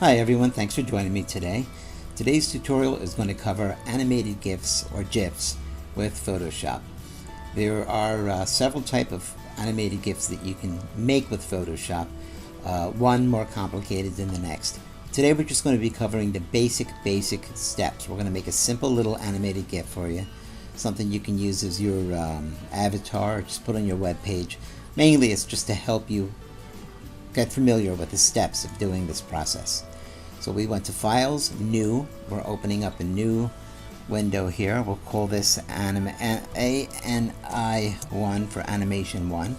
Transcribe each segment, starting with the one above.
Hi everyone, thanks for joining me today. Today's tutorial is going to cover animated GIFs or GIFs with Photoshop. There are several types of animated GIFs that you can make with Photoshop, one more complicated than the next. Today we're just going to be covering the basic steps. We're going to make a simple little animated GIF for you, something you can use as your avatar or just put on your web page. Mainly it's just to help you get familiar with the steps of doing this process. So we went to Files, New. We're opening up a new window here. We'll call this ANI1 for Animation 1.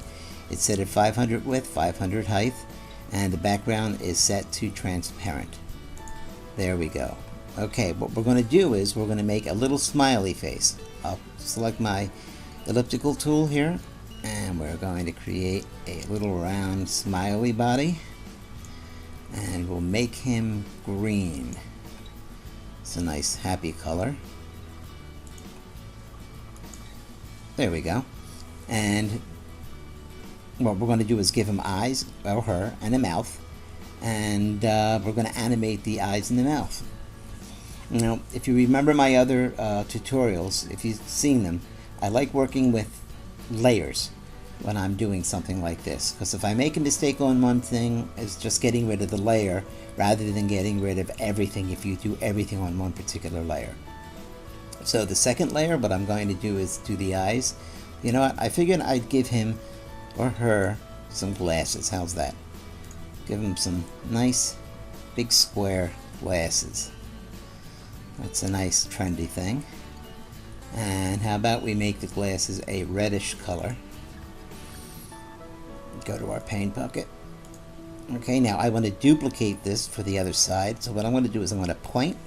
It's set at 500 width, 500 height, and the background is set to transparent. There we go. Okay, what we're going to do is we're going to make a little smiley face. I'll select my elliptical tool here, and we're going to create a little round smiley body, and we'll make him green. It's a nice happy color. There we go. And what we're going to do is give him eyes, or her, and a mouth, and we're going to animate the eyes and the mouth. Now, if you remember my other tutorials, if you've seen them, I like working with layers when I'm doing something like this, because if I make a mistake on one thing, it's just getting rid of the layer rather than getting rid of everything if you do everything on one particular layer. So the second layer, what I'm going to do is do the eyes. You know what, I figured I'd give him or her some glasses. How's that? Give him some nice big square glasses. That's a nice trendy thing. And how about we make the glasses a reddish color? Go to our paint bucket. Okay, now I want to duplicate this for the other side. So what I'm going to do is I'm going to point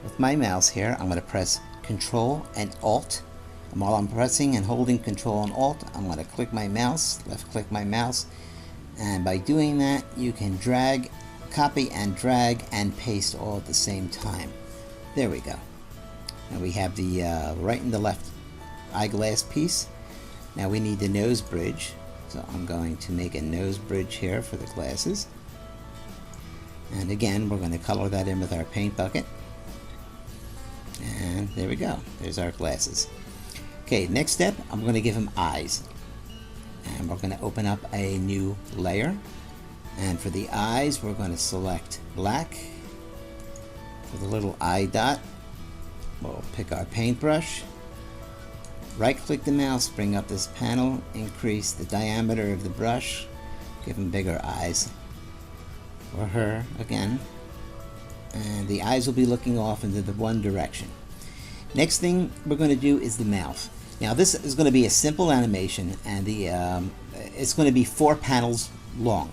with my mouse here. I'm going to press Control and Alt. And while I'm pressing and holding Control and Alt, I'm going to click my mouse, left click my mouse. And by doing that, you can drag, copy and drag and paste all at the same time. There we go. Now we have the right and the left eyeglass piece. Now we need the nose bridge. So I'm going to make a nose bridge here for the glasses. And again, we're going to color that in with our paint bucket. And there we go. There's our glasses. Okay, next step, I'm going to give him eyes. And we're going to open up a new layer. And for the eyes, we're going to select black. For the little eye dot, we'll pick our paintbrush. Right click the mouse, bring up this panel, increase the diameter of the brush, give him bigger eyes, or her again, and the eyes will be looking off into the one direction. Next thing we're going to do is the mouth. Now this is going to be a simple animation, and it's going to be 4 panels long,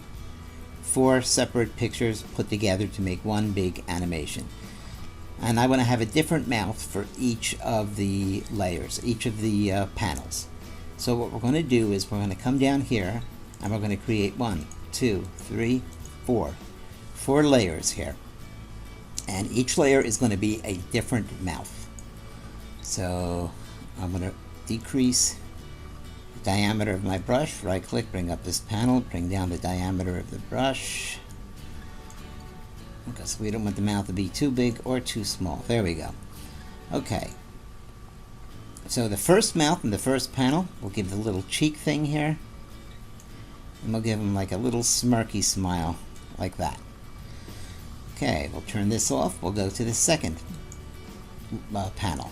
4 separate pictures put together to make one big animation. And I want to have a different mouth for each of the layers, each of the panels. So what we're going to do is we're going to come down here and we're going to create 1, 2, 3, 4 layers here. And each layer is going to be a different mouth. So I'm going to decrease the diameter of my brush, right click, bring up this panel, bring down the diameter of the brush, because we don't want the mouth to be too big or too small. There we go. Okay. So the first mouth in the first panel, we'll give the little cheek thing here. And we'll give him like a little smirky smile, like that. Okay, we'll turn this off. We'll go to the second panel.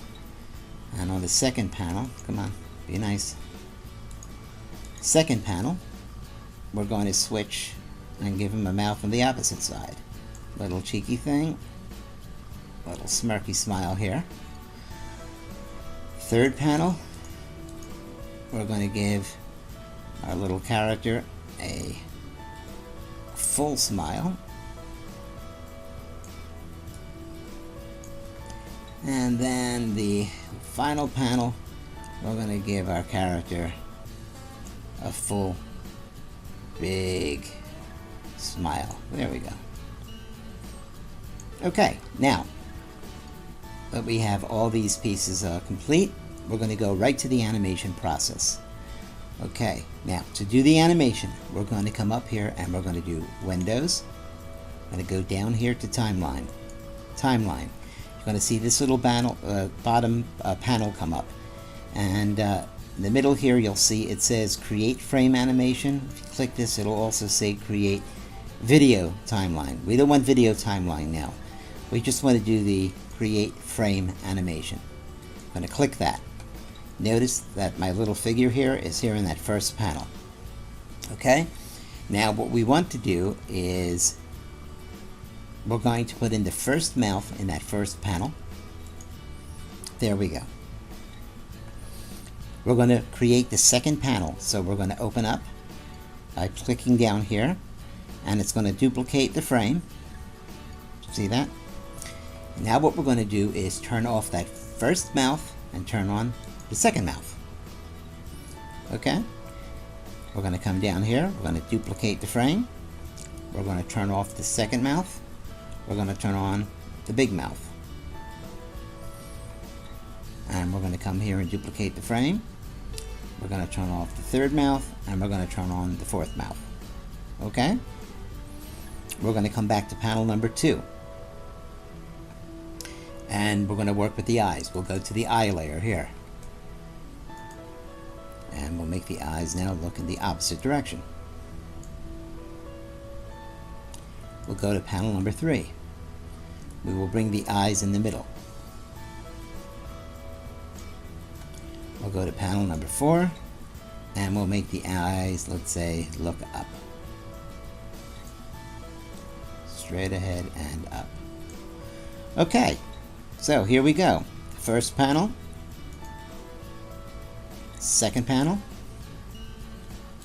And on the second panel, come on, be nice. Second panel, we're going to switch and give him a mouth on the opposite side. Little cheeky thing, little smirky smile here. Third panel, we're going to give our little character a full smile. And then the final panel, we're going to give our character a full big smile. There we go. Okay, now that we have all these pieces complete, we're going to go right to the animation process. Okay, now to do the animation, we're going to come up here and we're going to do Windows, I'm going to go down here to timeline. Timeline. You're going to see this little bottom panel come up. And in the middle here, you'll see it says Create Frame Animation. If you click this, it'll also say Create Video Timeline. We don't want video timeline now. We just want to do the Create Frame Animation. I'm going to click that. Notice that my little figure here is here in that first panel. Okay? Now what we want to do is we're going to put in the first mouth in that first panel. There we go. We're going to create the second panel. So we're going to open up by clicking down here, and it's going to duplicate the frame. See that? Now what we're going to do is turn off that first mouth and turn on the second mouth. Okay? We're going to come down here. We're going to duplicate the frame. We're going to turn off the second mouth. We're going to turn on the big mouth. And we're going to come here and duplicate the frame. We're going to turn off the third mouth, and we're going to turn on the fourth mouth. Okay? We're going to come back to panel number 2. And we're going to work with the eyes. We'll go to the eye layer here. And we'll make the eyes now look in the opposite direction. We'll go to panel number 3. We will bring the eyes in the middle. We'll go to panel number 4, and we'll make the eyes, let's say, look up. Straight ahead and up. Okay, so here we go. First panel, second panel,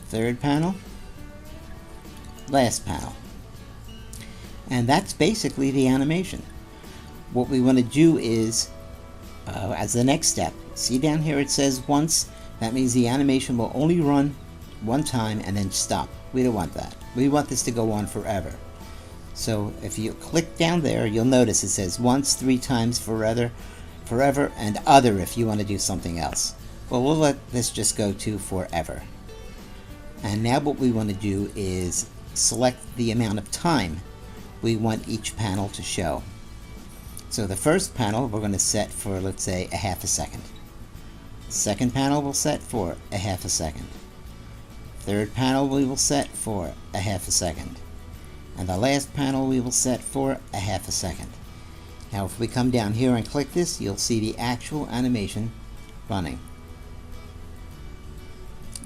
third panel, last panel. And that's basically the animation. What we want to do is, as the next step, see down here it says once. That means the animation will only run one time and then stop. We don't want that. We want this to go on forever. So if you click down there, you'll notice it says once, 3 times, forever, and other if you want to do something else. Well, we'll let this just go to forever. And now what we want to do is select the amount of time we want each panel to show. So the first panel we're going to set for, let's say, a half a second. The second panel we'll set for a half a second. Third panel we will set for a half a second. And the last panel we will set for a half a second. Now if we come down here and click this, you'll see the actual animation running.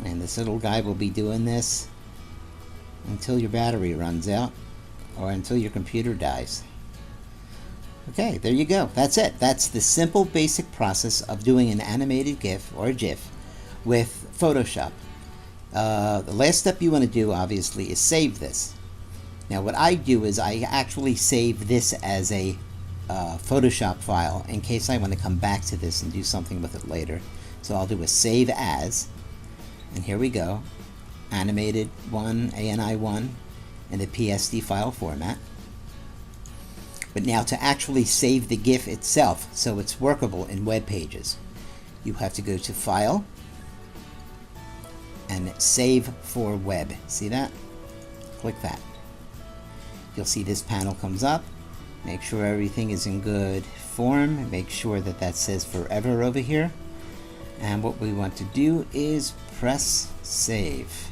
And this little guy will be doing this until your battery runs out, or until your computer dies. Okay, there you go. That's it. That's the simple basic process of doing an animated GIF or a GIF with Photoshop. The last step you want to do, obviously, is save this. Now what I do is I actually save this as a Photoshop file in case I want to come back to this and do something with it later. So I'll do a save as, and here we go, animated 1, ANI1 in the PSD file format. But now to actually save the GIF itself so it's workable in web pages, you have to go to File and Save for Web. See that? Click that. You'll see this panel comes up. Make sure everything is in good form. Make sure that that says forever over here. And what we want to do is press Save.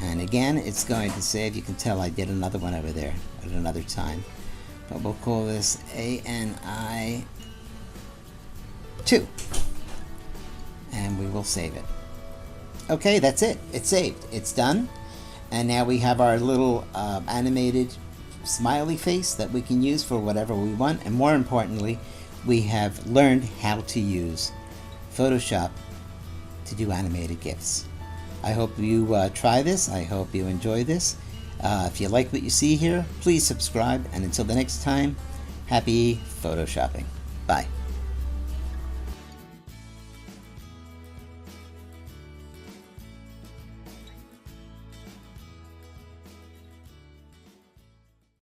And again, it's going to save. You can tell I did another one over there at another time. But we'll call this ANI2. And we will save it. Okay, that's it. It's saved. It's done. And now we have our little animated smiley face that we can use for whatever we want. And more importantly, we have learned how to use Photoshop to do animated GIFs. I hope you try this. I hope you enjoy this. If you like what you see here, please subscribe. And until the next time, happy Photoshopping. Bye.